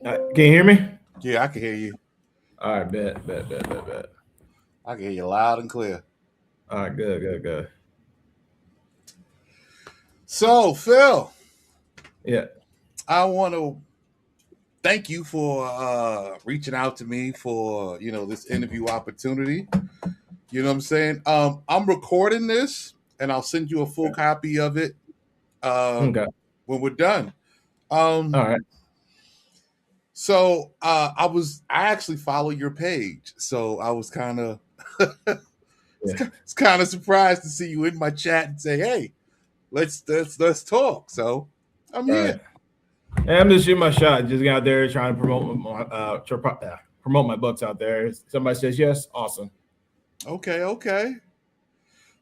Can you hear me? Yeah, I can hear you. All right, bet. I can hear you loud and clear. All right, good. So, Phil, Yeah, I want to thank you for reaching out to me for this interview opportunity. You know what I'm saying? I'm recording this, and I'll send you a full copy of it okay. when we're done. Um, All right. I actually follow your page, so I was kind of Yeah. it's kind of surprised to see you in my chat and say, "Hey, let's talk." So I'm All right. here. And I'm just shooting my shot. Just get out there trying to promote my books out there. If somebody says yes, awesome. Okay.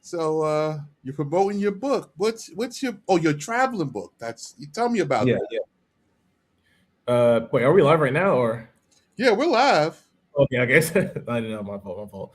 So you're promoting your book. What's your traveling book? That's you tell me about Yeah, that. yeah. Wait, are we live right now or? Yeah, we're live. Okay, I guess I didn't know. My fault.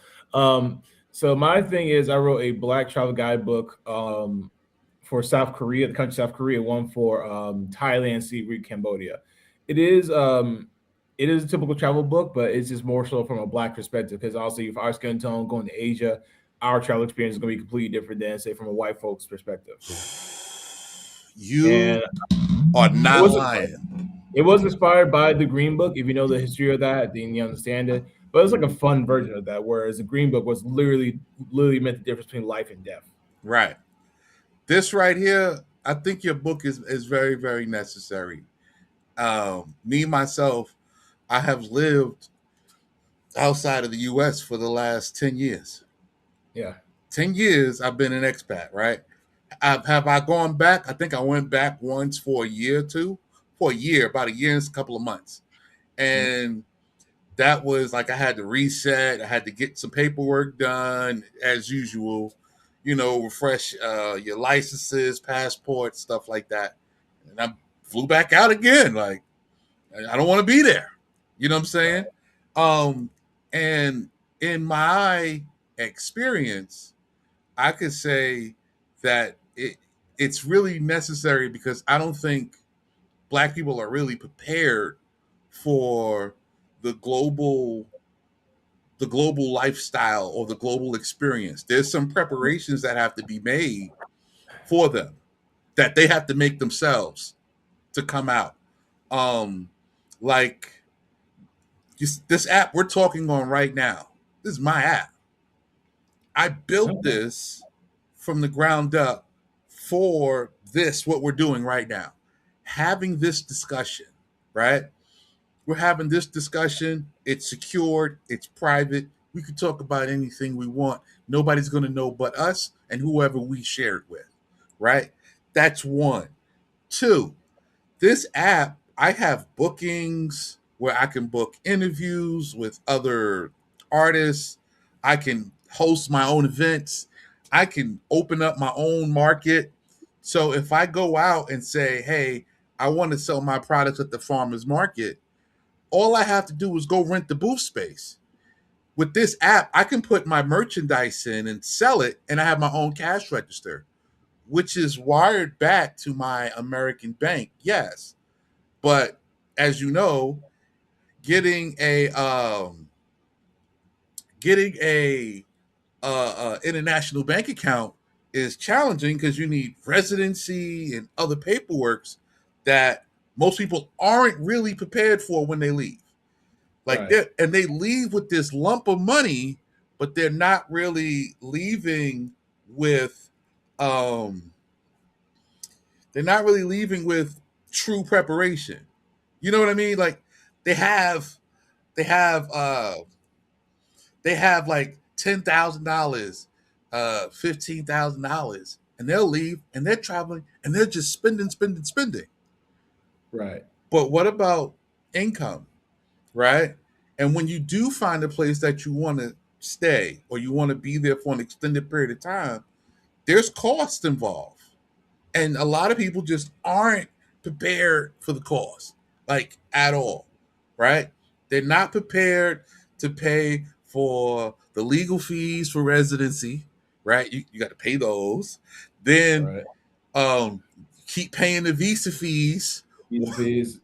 So my thing is, I wrote a Black travel guidebook for South Korea, the country South Korea, one for Thailand, Siem Cambodia. It is um, it is a typical travel book, but it's just more so from a Black perspective because also if our skin tone going to Asia, our travel experience is going to be completely different than say from a white folks perspective. You And are it not was lying. it was inspired by the Green Book. If you know the history of that, then you understand it. But it's like a fun version of that, whereas the Green Book was literally meant the difference between life and death. Right. This right here, I think your book is very, very necessary. Me myself, I have lived outside of the US for the last 10 years. Yeah. 10 years I've been an expat, right? Have I gone back? I think I went back once for a year or two. For a year, about a year and a couple of months. Mhm. And that was like I had to reset. I had to get some paperwork done as usual, refresh your licenses, passports, stuff like that. And I flew back out again. Like, I don't want to be there. You know what I'm saying? Right. Um, and in my experience, I could say that it's really necessary because I don't think black people are really prepared for the global the global lifestyle or the global experience. There's some preparations that have to be made for them that they have to make themselves to come out. Um, like this app we're talking on right now. This is my app. I built Okay. this from the ground up for this, what we're doing right now. Having this discussion, right? We're having this discussion. It's secured, it's private. We can talk about anything we want. Nobody's going to know but us and whoever we share it with, right? That's one. Two, this app, I have bookings where I can book interviews with other artists. I can host my own events. I can open up my own market. So if I go out and say, hey, I want to sell my products at the farmer's market, all I have to do is go rent the booth space. With this app, I can put my merchandise in and sell it, and I have my own cash register, which is wired back to my American bank. Yes, but as you know, getting a getting a international bank account is challenging because you need residency and other paperworks that most people aren't really prepared for when they leave. Right. They leave with this lump of money, but they're not really leaving with um they're not really leaving with true preparation. You know what I mean? Like they have they have uh they have like $10,000, $15,000, and they'll leave and they're traveling and they're just spending. Right. But what about income, right? And when you do find a place that you want to stay or you want to be there for an extended period of time, there's costs involved. And a lot of people just aren't prepared for the cost, like at all, right? They're not prepared to pay for the legal fees for residency, right? You got to pay those. Then Right. um, keep paying the visa fees. Visa fees.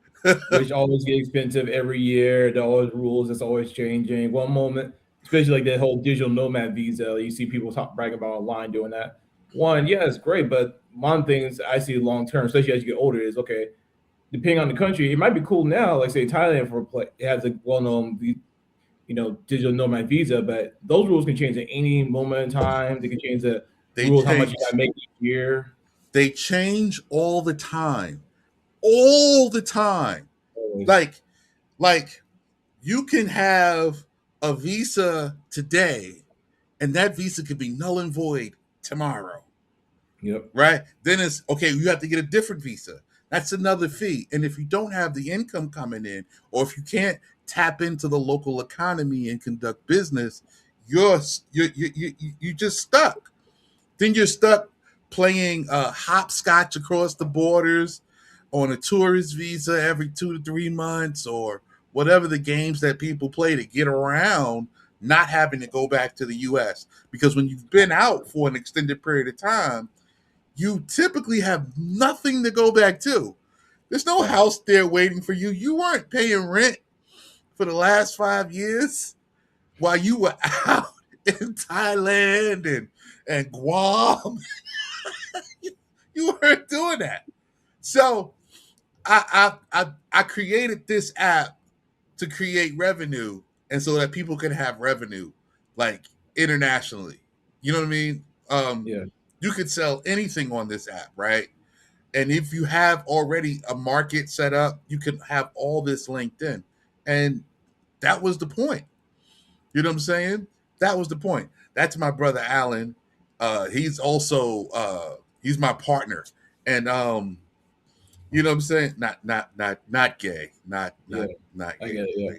which always get expensive every year. There are always rules that's always changing. One moment, especially like that whole digital nomad visa, you see people talk bragging about online doing that. One, yeah, it's great, but one things I see long term, especially as you get older, is okay. Depending on the country, it might be cool now. Like say Thailand for play, it has a well known digital nomad visa, but those rules can change at any moment in time. They can change the They rules how much you got change. to make each year. They change all the time. All the time. Always. Like like you can have a visa today and that visa could be null and void tomorrow. Yep. Right? Then it's okay, you have to get a different visa. That's another fee. And if you don't have the income coming in, or if you can't tap into the local economy and conduct business, you're just stuck. Then you're stuck playing hopscotch across the borders on a tourist visa every 2 to 3 months, or whatever the games that people play to get around not having to go back to the US. Because when you've been out for an extended period of time, you typically have nothing to go back to. There's no Right. house there waiting for you. You weren't paying rent for the last 5 years while you were out in Thailand and Guam. You weren't doing that. So I created this app to create revenue, and so that people can have revenue like internationally. You know what I mean? Yeah. You could sell anything on this app, right? And if you have already a market set up, you can have all this linked in. And that was the point. You know what I'm saying? That was the point. That's my brother Alan. He's also he's my partner. And you know what I'm saying? Not gay. Yeah. Not I gay. get it. Yeah.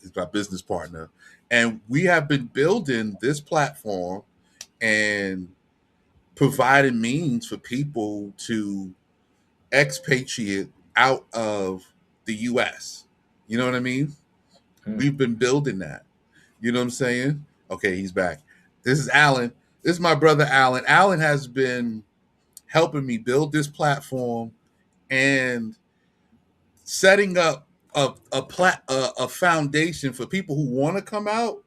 He's my business partner. And we have been building this platform and providing means for people to expatriate out of the US. You know what I mean? Mm. We've been building that. You know what I'm saying? Okay, he's back. This is Alan. This is my brother Alan. Alan has been helping me build this platform and setting up a foundation for people who want to come out,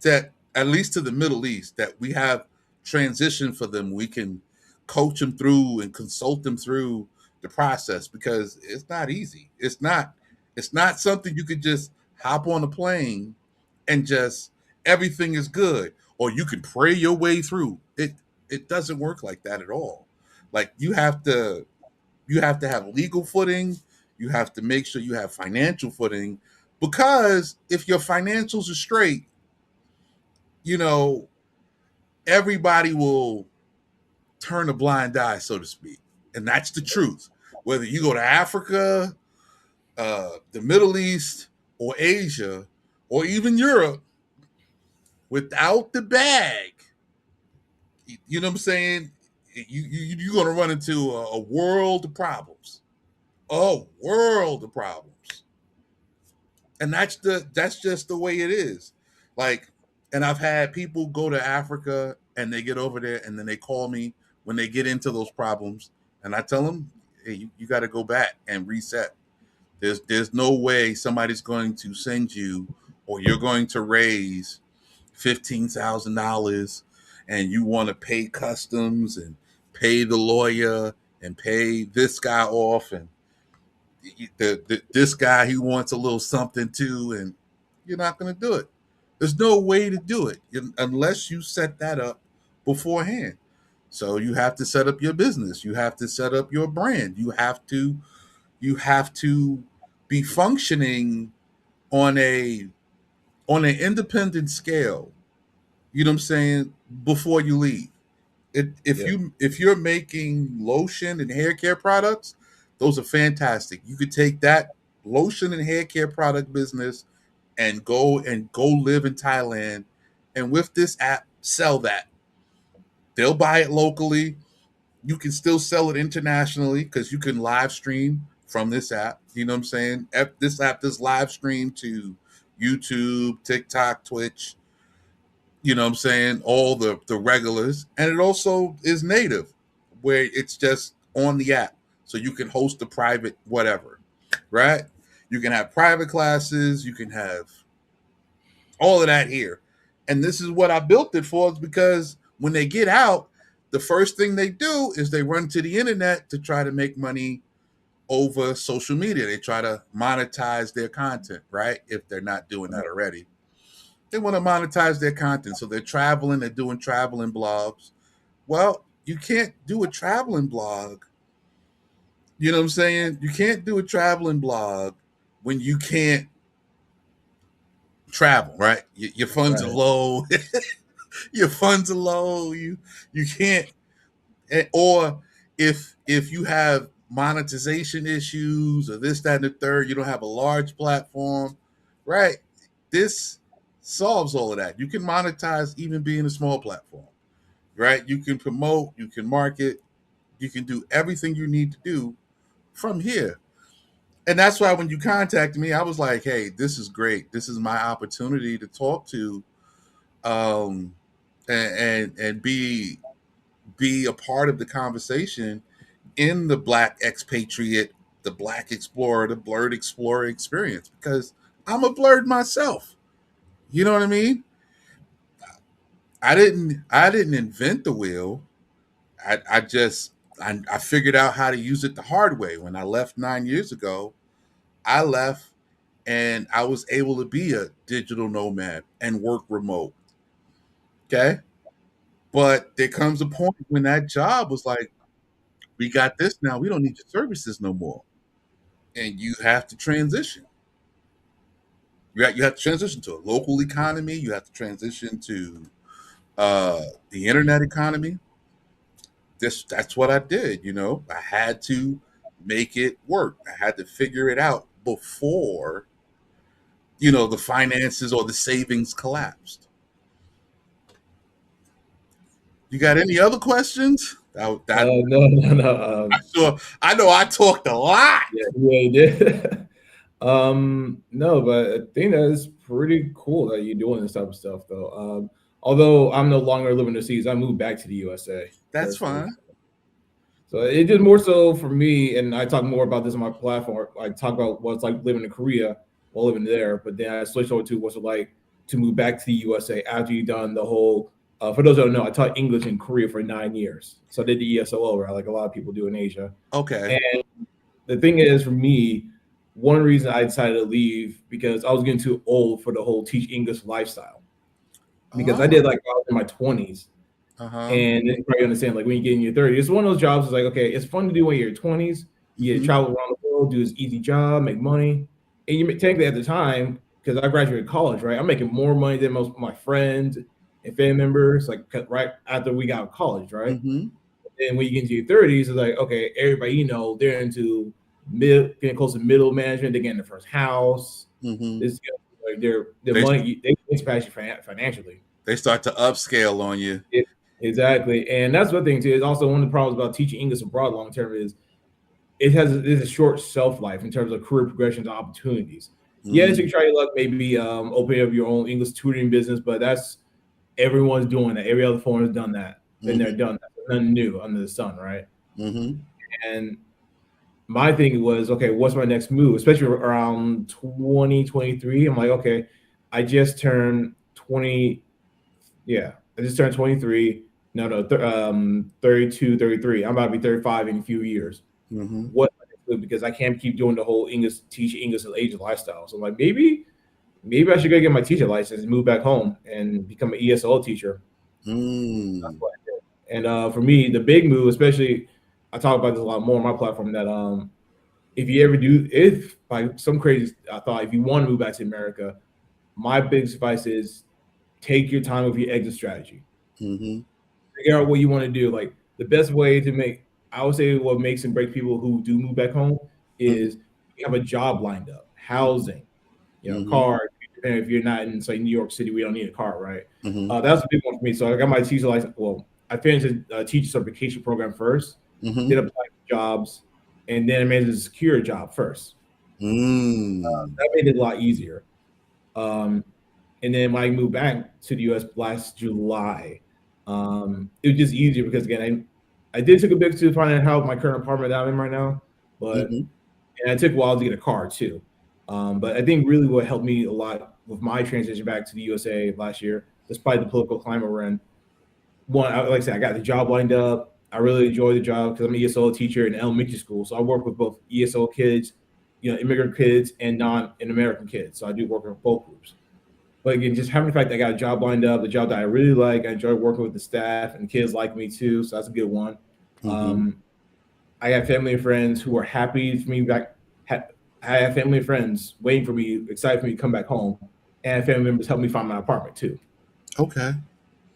that at least to the Middle East, that we have transition for them. We can coach them through and consult them through the process, because it's not easy. It's not something you could just hop on a plane and just everything is good, or you can pray your way through. It doesn't work like that at all. Like you have to have legal footing, you have to make sure you have financial footing, because if your financials are straight, you know, everybody will turn a blind eye, so to speak. And that's the truth. Whether you go to Africa, the Middle East, or Asia, or even Europe, without the bag, you know what I'm saying? You're going to run into a world of problems. A world of problems. And that's just the way it is. Like, and I've had people go to Africa and they get over there and then they call me when they get into those problems, and I tell them, hey, you got to go back and reset. There's no way somebody's going to send you, or you're going to raise $15,000 and you want to pay customs and pay the lawyer and pay this guy off, and this guy, he wants a little something too, and you're not going to do it. There's no way to do it unless you set that up beforehand. So you have to set up your business. You have to set up your brand. You have to be functioning on an independent scale. You know what I'm saying? Before you leave. Yeah. If you're making lotion and hair care products, those are fantastic. You could take that lotion and hair care product business and go live in Thailand, and with this app sell that. They'll buy it locally. You can still sell it internationally because you can live stream from this app. You know what I'm saying? This app does live stream to YouTube, TikTok, Twitch, you know what I'm saying, all the regulars. And it also is native, where it's just on the app, so you can host a private whatever. right? You can have private classes, you can have all of that here. And this is what I built it for, is because when they get out, the first thing they do is they run to the internet to try to make money over social media. They try to monetize their content, right? If they're not doing that already. They want to monetize their content. So they're traveling, they're doing traveling blogs. Well, you can't do a traveling blog. You know what I'm saying? You can't do a traveling blog when you can't travel, right? Your funds are Right. low. Your funds are low. You can't, or if you have monetization issues or this, that, and the third, you don't have a large platform, right? This solves all of that. You can monetize even being a small platform, right? You can promote, you can market, you can do everything you need to do from here. And that's why when you contacted me, I was like, hey, this is great. This is my opportunity to talk to um and be a part of the conversation in the Black expatriate, the Black explorer, the blurred explorer experience, because I'm a blurred myself. You know what I mean? I didn't invent the wheel. I just I figured out how to use it the hard way. When I left 9 years ago, I left and I was able to be a digital nomad and work remote. Okay. But there comes a point when that job was like, we got this now. We don't need your services no more. And you have to transition. You have to transition to a local economy. You have to transition to the internet economy. That's what I did. I had to make it work. I had to figure it out before the finances or the savings collapsed. You got any other questions? No, no, no. I know I talked a lot. Yeah, yeah, you did. No, but I think that is pretty cool that you're doing this type of stuff, though. Although I'm no longer living overseas, I moved back to the USA That's personally. fine. So it did more so for me, and I talk more about this on my platform. I talk about what it's like living in Korea while living there, but then I switched over to what's it like to move back to the USA after you've done the whole. For those who don't know, I taught English in Korea for 9 years, so I did the ESOL, right, like a lot of people do in Asia. Okay. And the thing is, for me, one reason I decided to leave because I was getting too old for the whole teach English lifestyle. Because I did Oh. like I was in my 20s, Uh-huh. and then you probably understand, like when you get in your 30s, it's one of those jobs. It's like, okay, it's fun to do when you're 20s. You get to Mm-hmm. travel around the world, do this easy job, make money. And you technically at the time, because I graduated college, right? I'm making more money than most of my friends and family members, like right after we got out of college, right? Mm-hmm. And when you get into your 30s, it's like, okay, everybody they're into getting close to middle management, they're getting their first house. Mm-hmm. This like their They money, they expand you financially. they start to upscale on you. Yeah, exactly. And that's one thing too. Is also one of the problems about teaching English abroad long term is it's a short shelf life in terms of career progression to opportunities. Yes, you Mm-hmm. can try your luck, maybe opening up your own English tutoring business, but that's everyone's doing that. Every other forum has done that. Been there, Mm-hmm. done that. Nothing new under the sun, right? Mm-hmm. And my thing was, okay, what's my next move? Especially around 2023. I'm like, okay, I just turned 20. Yeah, I just turned 23. No, no, 32, 33. I'm about to be 35 in a few years. Mm-hmm. What because I can't keep doing the whole teach English and Asian lifestyle. So I'm like, maybe I should go get my teacher license and move back home and become an ESL teacher. That's Mm. what I did. And for me, the big move, especially, I talk about this a lot more on my platform. That if by some crazy thought, if you want to move back to America, my big advice is take your time with your exit strategy. Mm-hmm. Figure out what you want to do. Like the best way to I would say what makes and breaks people who do move back home is you have a job lined up, housing, Mm-hmm. car. And if you're not in say New York City, we don't need a car, right? Mm-hmm. That's a big one for me. So I got my teacher license. Well, I finished a teacher certification program first, Mm-hmm. then applied for jobs, and then I managed to secure a job first. Mm. That made it a lot easier. Um, and then when I moved back to the US last July, it was just easier because again, I did take a bit to find out how my current apartment that I'm in right now, but Mm-hmm. and it took a while to get a car too. But I think really what helped me a lot with my transition back to the USA last year, despite the political climate we're in, one, like I said, I got the job lined up. I really enjoy the job because I'm an ESL teacher in elementary school, so I work with both ESL kids, immigrant kids, and non-American kids. So I do work with both groups. But again, just having the fact that I got a job lined up, the job that I really like, I enjoy working with the staff, and the kids like me too, so that's a good one. I have family and friends who are happy for me back. I have family and friends waiting for me, excited for me to come back home, and family members help me find my apartment too. Okay.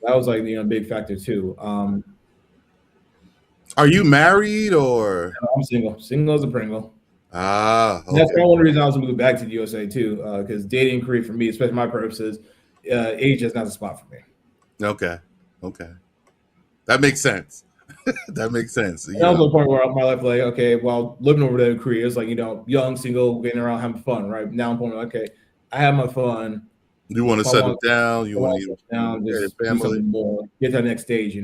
That was like a big factor too. Are you married or? I'm single as a Pringle. Okay. That's one of the reasons I was moving back to the USA too, because dating in Korea for me, especially my purposes, age is not a spot for me. Okay. That makes sense. That makes sense. And also a point where my life, like, okay, well, living over there in Korea is like, young, single, getting around, having fun, right? Now I'm point, okay, I have my fun. You want to settle down. You want to settle down, just do something more, get to the next stage,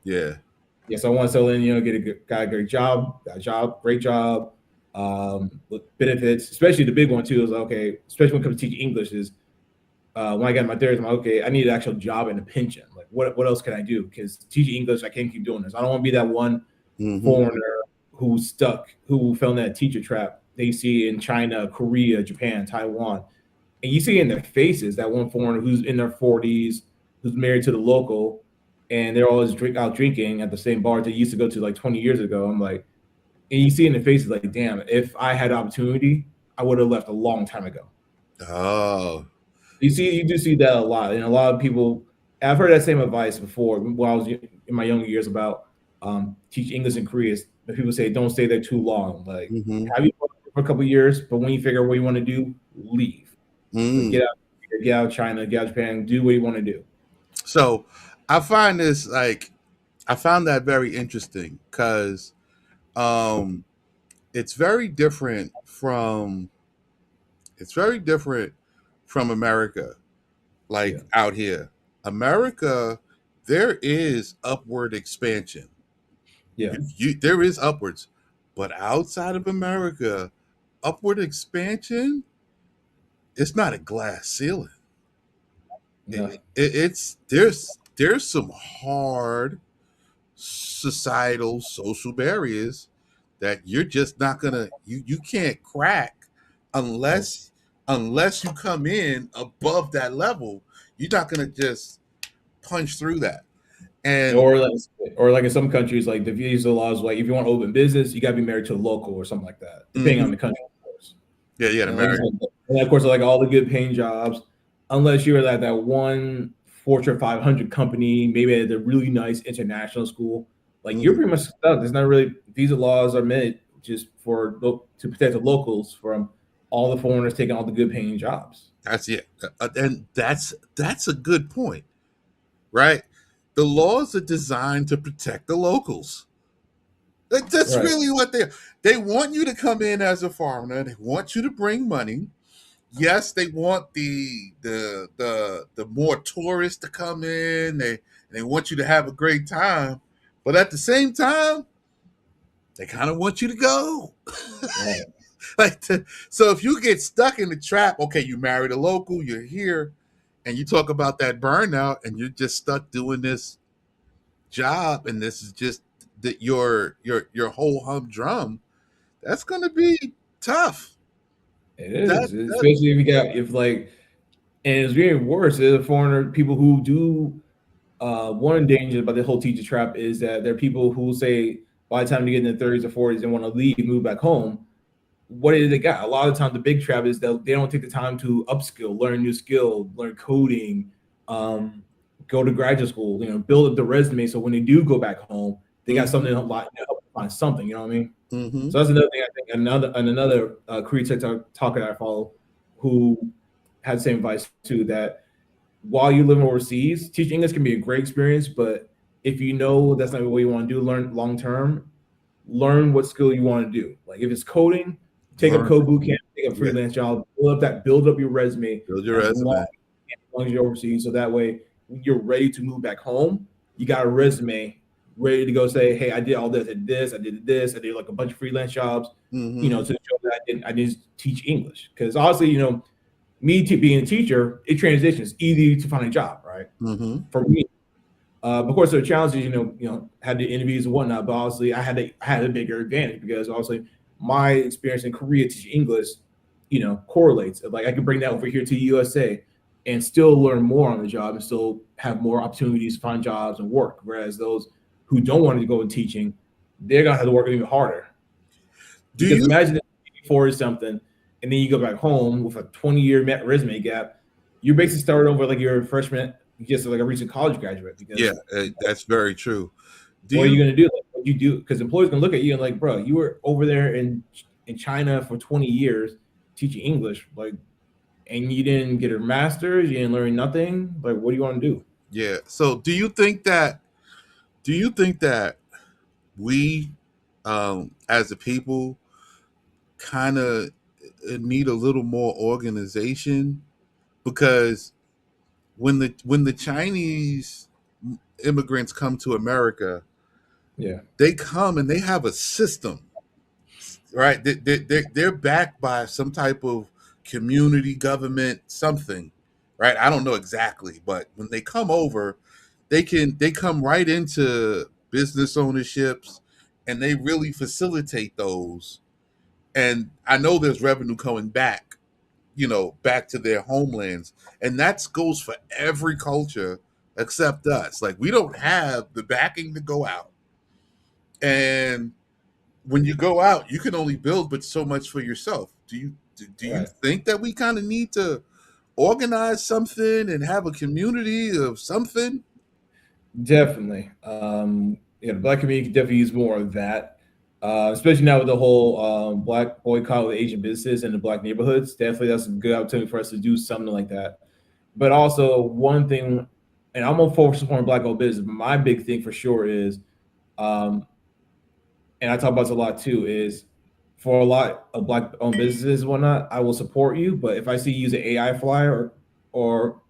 Yeah. Yes, I want to settle in, got a great job, great job, with benefits, especially the big one too is okay, especially when it comes to teaching English is when I got my third, I'm like, okay, I need an actual job and a pension. Like what else can I do? Because teaching English, I can't keep doing this. I don't want to be that one foreigner who's stuck, who fell in that teacher trap they see in China, Korea, Japan, Taiwan. And you see in their faces that one foreigner who's in their 40s, who's married to the local, and they're always out drinking at the same bar they used to go to like 20 years ago. I'm like, and you see in their faces like, damn, if I had opportunity, I would have left a long time ago. Oh. You do see that a lot. And a lot of people, I've heard that same advice before when I was in my younger years about teach English in Korea. People say, don't stay there too long. Like, have you for a couple of years, but when you figure out what you want to do, leave. Get out of China, get out of Japan, do what you want to do. So I find that very interesting because it's very different from America, out here. America, there is upward expansion. Yeah. There is upwards, but outside of America, upward expansion, it's not a glass ceiling. No. There's some hard societal social barriers that you're just not gonna you can't crack unless you come in above that level. You're not gonna just punch through that. And or like in some countries, like the visa laws, like if you want to open business, you gotta be married to a local or something like that, depending on the country, of course. Yeah, and of course, like all the good paying jobs, unless you're at that one Fortune 500 company, maybe at a really nice international school, like you're pretty much stuck. There's not really visa laws are meant just to protect the locals from all the foreigners taking all the good paying jobs. That's it, and that's a good point, right? The laws are designed to protect the locals. That's right. Really what they want you to come in as a foreigner. They want you to bring money. Yes, they want the more tourists to come in. They want you to have a great time, but at the same time, they kind of want you to go. Right. So if you get stuck in the trap, okay, you married a local, you're here, and you talk about that burnout, and you're just stuck doing this job, and this is just your whole humdrum. That's going to be tough. It is, especially and it's getting worse. There's foreigner people who do. One danger about the whole teacher trap is that there are people who say by the time they get in their 30s or 40s and want to leave, move back home. What is they got? A lot of times, the big trap is that they don't take the time to upskill, learn a new skill, learn coding, go to graduate school, build up the resume. So when they do go back home, they got something to help find something. You know what I mean? So that's another thing. I think another Korea TikToker that I follow who had the same advice too, that while you're living overseas, teaching English can be a great experience, but if you know that's not what you want to do, learn long term, learn what skill you want to do. Like if it's coding, take a code boot camp, take a freelance job, build up your resume. Build your resume. As long as you're overseas, so that way when you're ready to move back home, you got a resume ready to go say, hey, I did all this, I did this, I did this, I did like a bunch of freelance jobs, Mm-hmm. to show that I didn't teach English. Because honestly, me being a teacher, it transitions easy to find a job, right? Mm-hmm. For me. Of course, there are challenges, had the interviews and whatnot, but obviously I had a bigger advantage because obviously my experience in Korea teaching English, correlates. Like I could bring that over here to USA and still learn more on the job and still have more opportunities to find jobs and work. Whereas those who don't want to go in teaching, they're gonna have to work even harder. Do Because you? imagine if you 40 something and then you go back home with a 20-year resume gap, you're basically starting over like you're a freshman, just like a recent college graduate. Yeah, Because that's very true. Do what are you you? going to do? Like, what you do? Because employers can look at you and like, bro, you were over there in China for 20 years teaching English, like, and you didn't get a master's, you didn't learn nothing. Like, what do you want to do? Yeah. So, do you think that? Do you think that we, as a people, kind of need a little more organization? Because when the Chinese immigrants come to America, Yeah, they come and they have a system, right? They're backed by some type of community government something, right? I don't know exactly, but when they come over, they come right into business ownerships, and they really facilitate those. And I know there's revenue coming back, back to their homelands, and that goes for every culture except us. Like, we don't have the backing to go out, and when you go out, you can only build but so much for yourself. Do you right. think that we kind of need to organize something and have a community of something? Definitely. The black community could definitely use more of that. Especially now with the whole black boycott with Asian businesses in the black neighborhoods. Definitely, that's a good opportunity for us to do something like that. But also, one thing, and I'm gonna focus on black owned business, but my big thing for sure is, um, and I talk about this a lot too, is for a lot of black owned businesses and whatnot, I will support you. But if I see you use an AI flyer or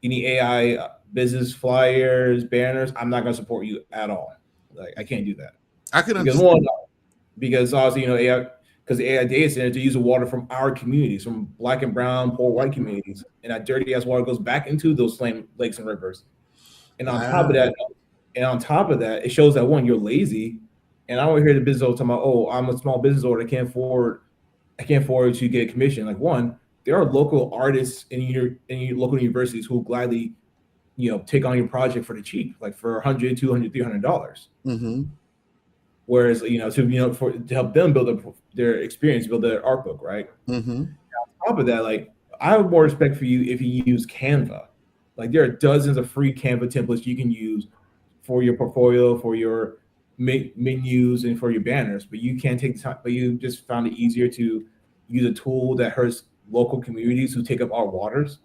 any AI business flyers, banners, I'm not gonna support you at all. Like I can't do that. I can Because understand. one, because obviously, AI, because the AI data center to use the water from our communities, from black and brown, poor white communities, and that dirty ass water goes back into those same lakes and rivers. And on top of Wow. that, it shows that one, you're lazy. And I don't hear the business owner talking about, oh, I'm a small business owner, I can't afford to get a commission. Like one, there are local artists in your local universities who will gladly, take on your project for the cheap, like for 100, 200, $300. Mm-hmm. Whereas, to help them build up their experience, build their art book, right? Mm-hmm. On top of that, like I have more respect for you if you use Canva. Like there are dozens of free Canva templates you can use for your portfolio, for your menus, and for your banners. But you can't take the time. But you just found it easier to use a tool that hurts local communities who take up our waters.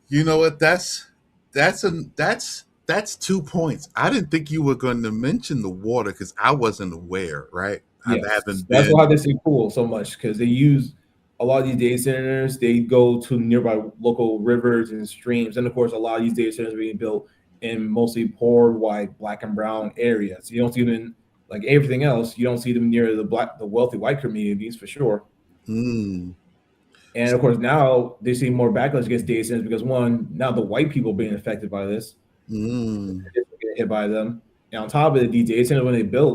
You know what? That's 2 points. I didn't think you were going to mention the water because I wasn't aware. Right? I Yes, haven't that's been. why they say cool so much because they use a lot of these data centers. They go to nearby local rivers and streams, and of course, a lot of these data centers are being built in mostly poor, white, black, and brown areas. You don't see them in like everything else. You don't see them near the wealthy white communities for sure. Mm, And of course, now they see more backlash against data centers because one, now the white people being affected by this, mm, getting hit by them. And on top of it, these data centers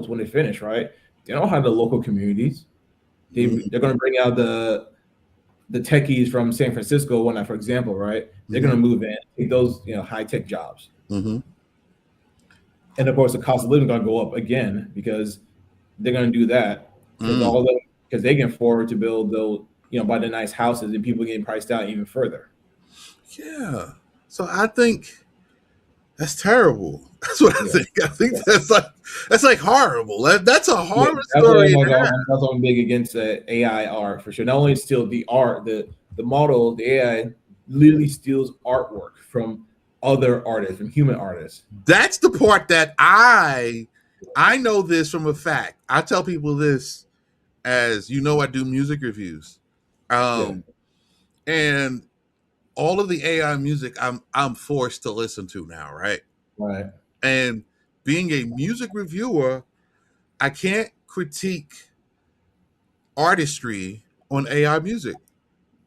when they finish, right? They don't have the local communities. They're mm, going to bring out the techies from San Francisco, whatnot, for example, right? They're going mm-hmm, to move in, take those high tech jobs, mm-hmm, and of course the cost of living going to go up again because they're going to do that mm. because they can afford to build those buy the nice houses and people getting priced out even further. Yeah. So I think that's terrible. That's what I Yeah, think. I think yeah, that's like horrible. That's a yeah. horror That's why I'm story. like that's why I'm big against AI art for sure. Not only steal the art, the model, the AI literally steals artwork from other artists, from human artists. That's the part that I know this from a fact. I tell people this as I do music reviews. Yeah, Um and all of the AI music I'm forced to listen to now, right? right. And being a music reviewer, I can't critique artistry on AI music.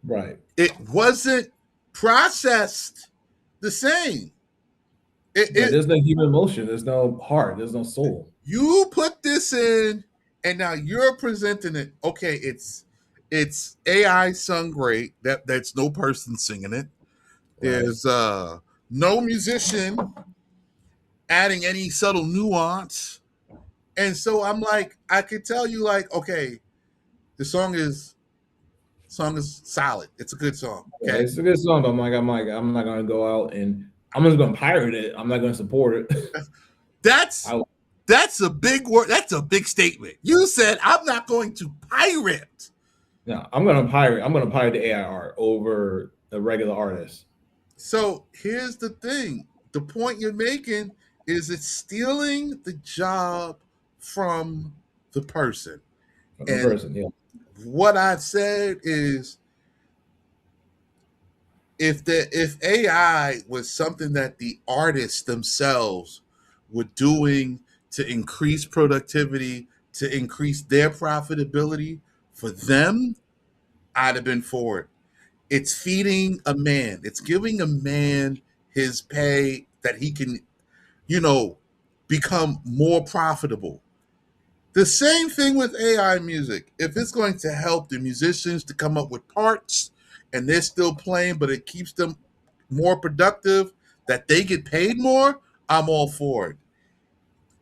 Right. It wasn't processed the same. Right. There's no human emotion. There's no heart. There's no soul. You put this in, and now you're presenting it. Okay, it's AI sung great. That's no person singing it. Right. There's no musician adding any subtle nuance. And so I'm like, I could tell you, like, okay, the song is solid. It's a good song. Yeah, Okay. it's a good song, but I'm not gonna go out and I'm just gonna pirate it. I'm not gonna support it. That's I, that's a big word. That's a big statement. You said I'm not going to pirate. no, I'm gonna pirate. I'm gonna pirate the AI art over the regular artist. So here's the thing. The point you're making is it's stealing the job from the person. From the And person, yeah. what I've said is if AI was something that the artists themselves were doing to increase productivity, to increase their profitability for them, I'd have been for it. It's feeding a man. It's giving a man his pay that he can, you know, become more profitable. The same thing with AI music. If it's going to help the musicians to come up with parts and they're still playing, but it keeps them more productive, that they get paid more, I'm all for it.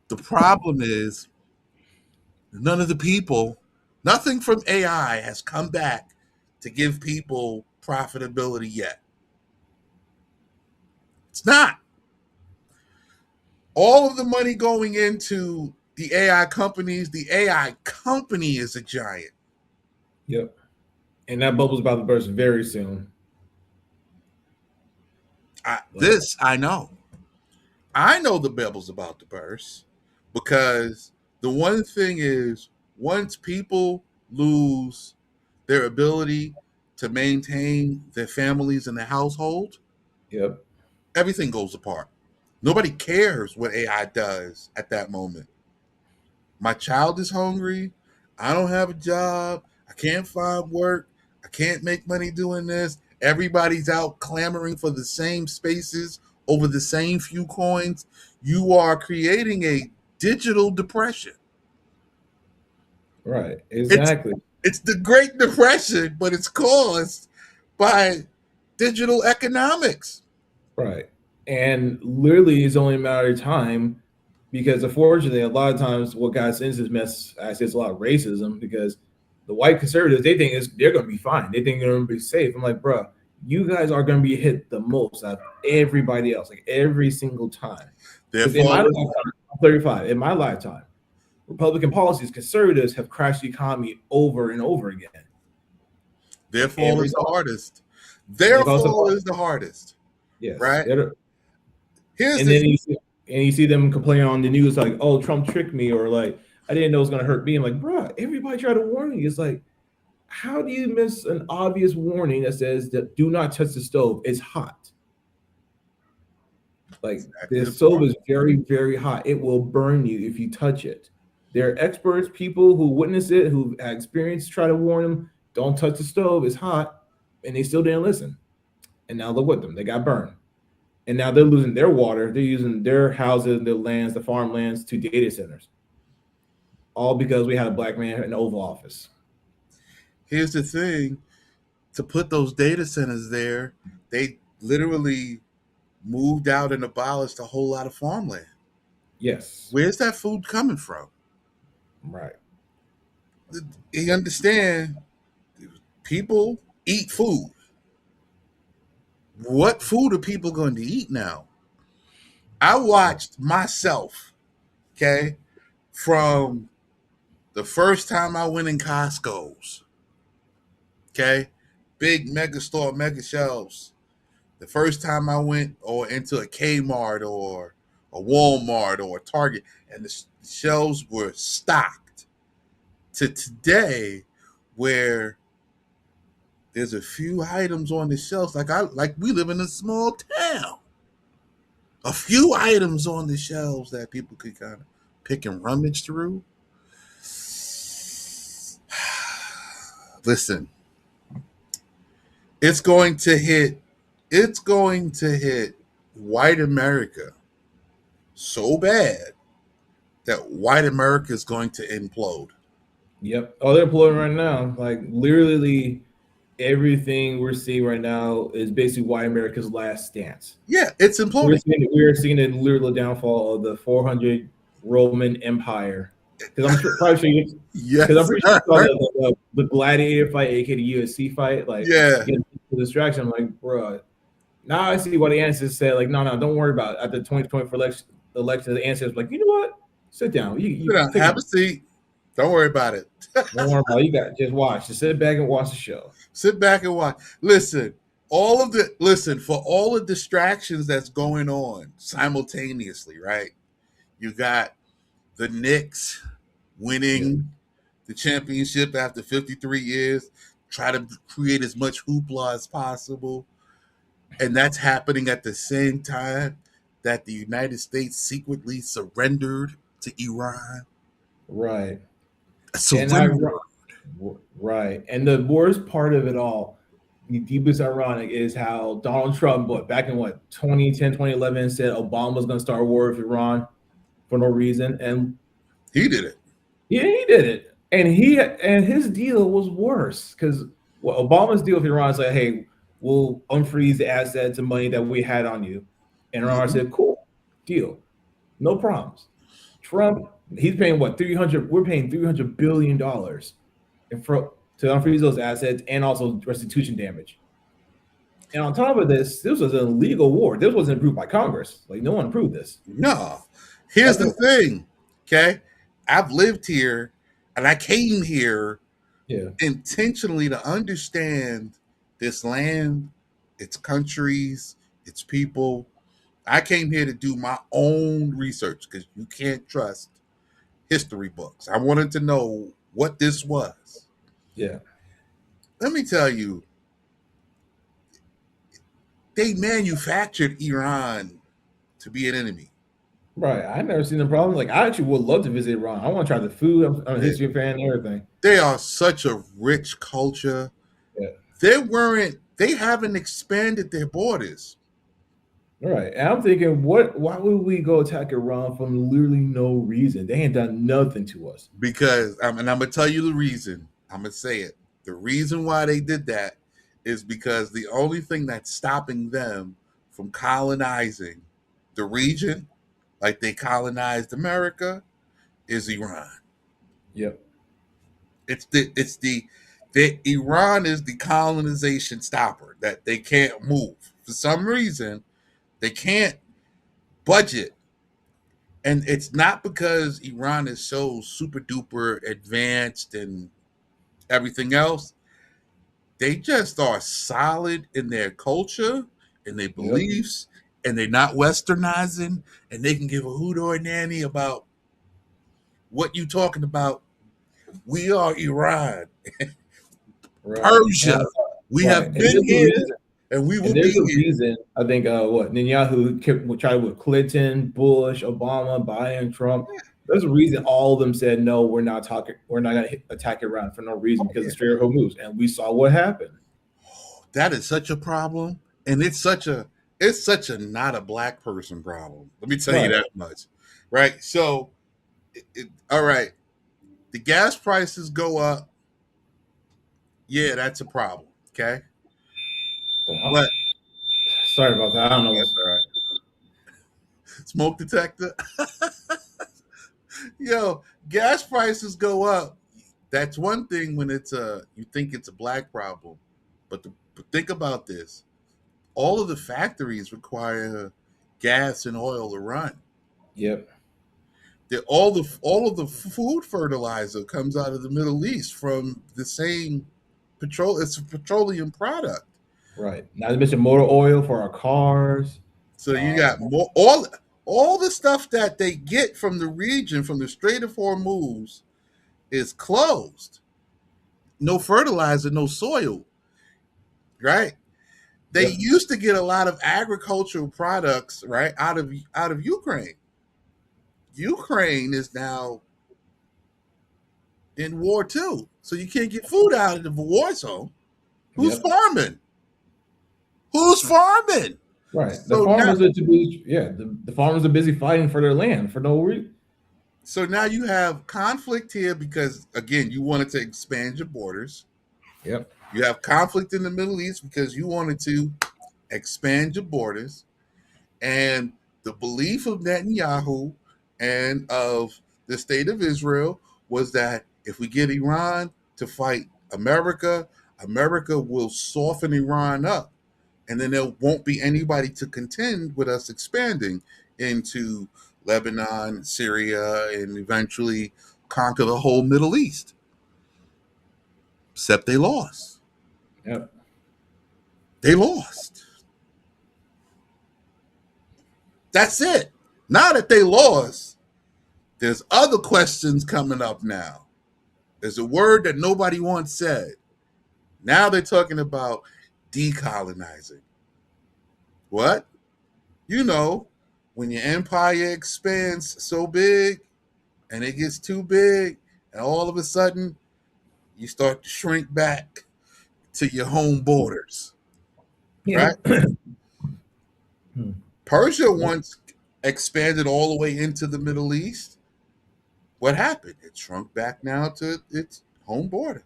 The problem is none of the people, nothing from AI has come back to give people profitability yet. It's not. All of the money going into the AI companies, the AI company is a giant. Yep. And that bubble's about to burst very soon. Like, This I know. I know the bevel's about to burst because the one thing is once people lose their ability to maintain their families and their household, yep. everything goes apart. Nobody cares what AI does at that moment. My child is hungry. I don't have a job. I can't find work. I can't make money doing this. Everybody's out clamoring for the same spaces over the same few coins. You are creating a digital depression. Right. It's Exactly. it's the Great Depression, but it's caused by digital economics. Right. And literally it's only a matter of time because unfortunately a lot of times what got us into this mess actually is a lot of racism because the white conservatives they think they're gonna be fine. They think they're gonna be safe. I'm like, bro, you guys are gonna be hit the most out of everybody else, like every single time. Because in Therefore, my lifetime, I'm 35, in my lifetime, Republican policies, conservatives have crashed the economy over and over again. their Like fall every is the time. hardest. And they Their call fall themselves is the hardest, yes. right? Here's And the then you see them complain on the news like, "Oh, Trump tricked me," or like, "I didn't know it was gonna hurt me." I'm like, "Bro, everybody tried to warn you." It's like, how do you miss an obvious warning that says that do not touch the stove? It's hot. Like exactly the the stove point. is very, very hot. It will burn you if you touch it. There are experts, people who witness it, who had experience, try to warn them, don't touch the stove. It's hot, and they still didn't listen. And now look with them. They got burned. And now they're losing their water. They're using their houses, their lands, the farmlands to data centers, all because we had a black man in the Oval Office. Here's the thing: to put those data centers there, they literally moved out and abolished a whole lot of farmland. Yes, Where's that food coming from? right, You understand? People eat food. What food are people going to eat now? I watched myself, okay, from the first time I went in Costco's, okay, big mega store, mega shelves. The first time I went or into a Kmart or a Walmart or a Target, and the shelves were stocked, to today, where there's a few items on the shelves. Like we live in a small town. a few items on the shelves that people could kind of pick and rummage through. Listen, it's going to hit. It's going to hit white America so bad that white America is going to implode. Yep. Oh, they're employing right now. Like literally everything we're seeing right now is basically white America's last stance. Yeah, it's imploding. We're seeing the literal downfall of the 400 Roman Empire. Because I'm sure, probably sure you, because I'm Yes. pretty sure you saw the gladiator fight, aka the UFC fight, like Yeah. the distraction. I'm like, bro. Now I see why the ancestors said, like, no, don't worry about it. At the 2024 election, the ancestors were like, you know what? Sit down. You take Have a seat. Don't worry about it. Don't worry about it. You got just watch. Just sit back and watch the show. Sit back and watch. Listen, for all the distractions that's going on simultaneously, right? You got the Knicks winning the championship after 53 years, try to create as much hoopla as possible. And that's happening at the same time that the United States secretly surrendered to Iran. Right. And Surrendered. right. And the worst part of it all, the deepest ironic is how Donald Trump, back in 2010, 2011, said Obama was going to start a war with Iran for no reason. And he did it. Yeah, he did it. And his deal was worse because Obama's deal with Iran is like, hey, we'll unfreeze the assets and money that we had on you. And Iran said, cool, deal. No problems. Trump, he's paying what, 300, we're paying $300 billion to unfreeze those assets and also restitution damage. And on top of this was an illegal war. This wasn't approved by Congress. Like, no one approved this. No. Here's the thing, okay? I've lived here and I came here intentionally to understand this land, its countries, its people. I came here to do my own research because you can't trust history books. I wanted to know what this was. Yeah. Let me tell you, they manufactured Iran to be an enemy. Right. I've never seen a problem. Like, I actually would love to visit Iran. I want to try the food. I'm a history fan and everything. They are such a rich culture. Yeah. They haven't expanded their borders. Right. And I'm thinking, why would we go attack Iran from literally no reason? They ain't done nothing to us. Because, and I'm going to tell you the reason. I'm going to say it. The reason why they did that is because the only thing that's stopping them from colonizing the region, like they colonized America, is Iran. Yep. Iran is the colonization stopper that they can't move. For some reason, they can't budget. And it's not because Iran is so super duper advanced and everything else. They just are solid in their culture and their beliefs, and they're not westernizing, and they can give a hoot or a nanny about what you talking about. We are Iran. Persia. We have been here, and we will be here. Reason, I think, Netanyahu kept trying with Clinton, Bush, Obama, Biden, Trump. There's a reason all of them said, no, we're not going to attack Iran for no reason because of Strait of Hormuz. And we saw what happened. That is such a problem. And it's such a not a black person problem. Let me tell you that much. Right. So, all right. The gas prices go up. Yeah, that's a problem. Okay. But sorry about that. I don't know what's all right. Smoke detector. Yo, gas prices go up. That's one thing when you think it's a black problem, but think about this: all of the factories require gas and oil to run. Yep. All of the food fertilizer comes out of the Middle East from the same petrol. It's a petroleum product. Right. Not to mention motor oil for our cars. So you got more all the stuff that they get from the region, from the Strait of Hormuz, is closed. No fertilizer, no soil. Right? They used to get a lot of agricultural products, right, out of Ukraine. Ukraine is now in war too, so you can't get food out of the war zone. Who's farming? Who's farming? Right. The So now, farmers are too busy. Yeah, the farmers are busy fighting for their land for no reason. so now you have conflict here because again, you wanted to expand your borders. Yep. You have conflict in the Middle East because you wanted to expand your borders. And the belief of Netanyahu and of the state of Israel was that if we get Iran to fight America, America will soften Iran up. And then there won't be anybody to contend with us expanding into Lebanon, Syria, and eventually conquer the whole Middle East. Except they lost. Yep. They lost. That's it. Now that they lost, there's other questions coming up now. There's a word that nobody once said. Now they're talking about decolonizing. What? You know, when your empire expands so big and it gets too big, and all of a sudden you start to shrink back to your home borders. Yeah. Right? Persia once expanded all the way into the Middle East. What happened? It shrunk back now to its home border.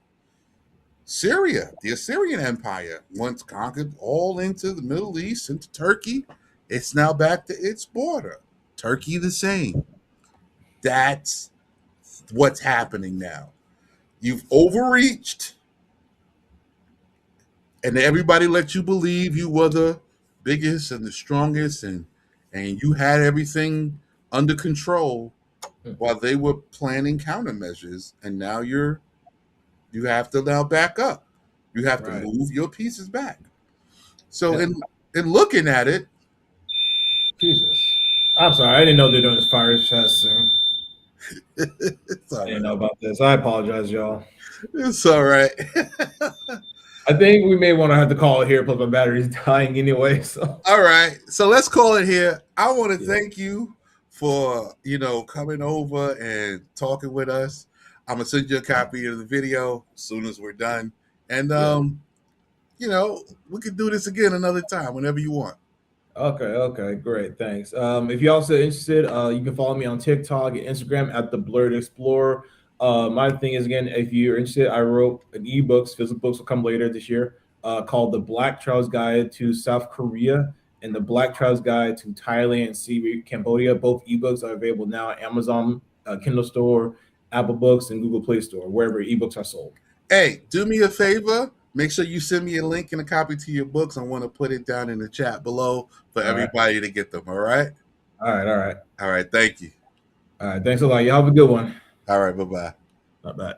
Syria, the Assyrian Empire, once conquered all into the Middle East, into Turkey. It's now back to its border. Turkey, the same. That's what's happening now. You've overreached, and everybody let you believe you were the biggest and the strongest, and you had everything under control while they were planning countermeasures, and now you have to now back up. You have to move your pieces back. So in looking at it, Jesus, I'm sorry, I didn't know they're doing this fire test soon. I didn't know about this. I apologize, y'all. It's all right. I think we may want to have to call it here, plus my battery's dying anyway. So all right, so let's call it here. I want to thank you for coming over and talking with us. I'm gonna send you a copy of the video as soon as we're done, and we could do this again another time whenever you want. Okay, great, thanks. If you're also interested, you can follow me on TikTok and Instagram at TheBlerdExplorer. My thing is, again, if you're interested, I wrote an ebooks. Physical books will come later this year, called The Black Trails Guide to South Korea and The Black Trails Guide to Thailand and Siem Cambodia. Both ebooks are available now at Amazon, Kindle Store, Apple Books, and Google Play Store, wherever ebooks are sold. Hey, do me a favor. Make sure you send me a link and a copy to your books. I want to put it down in the chat below for everybody to get them. All right? All right. All right. Thank you. All right. Thanks a lot. You have a good one. All right. Bye-bye. Bye-bye.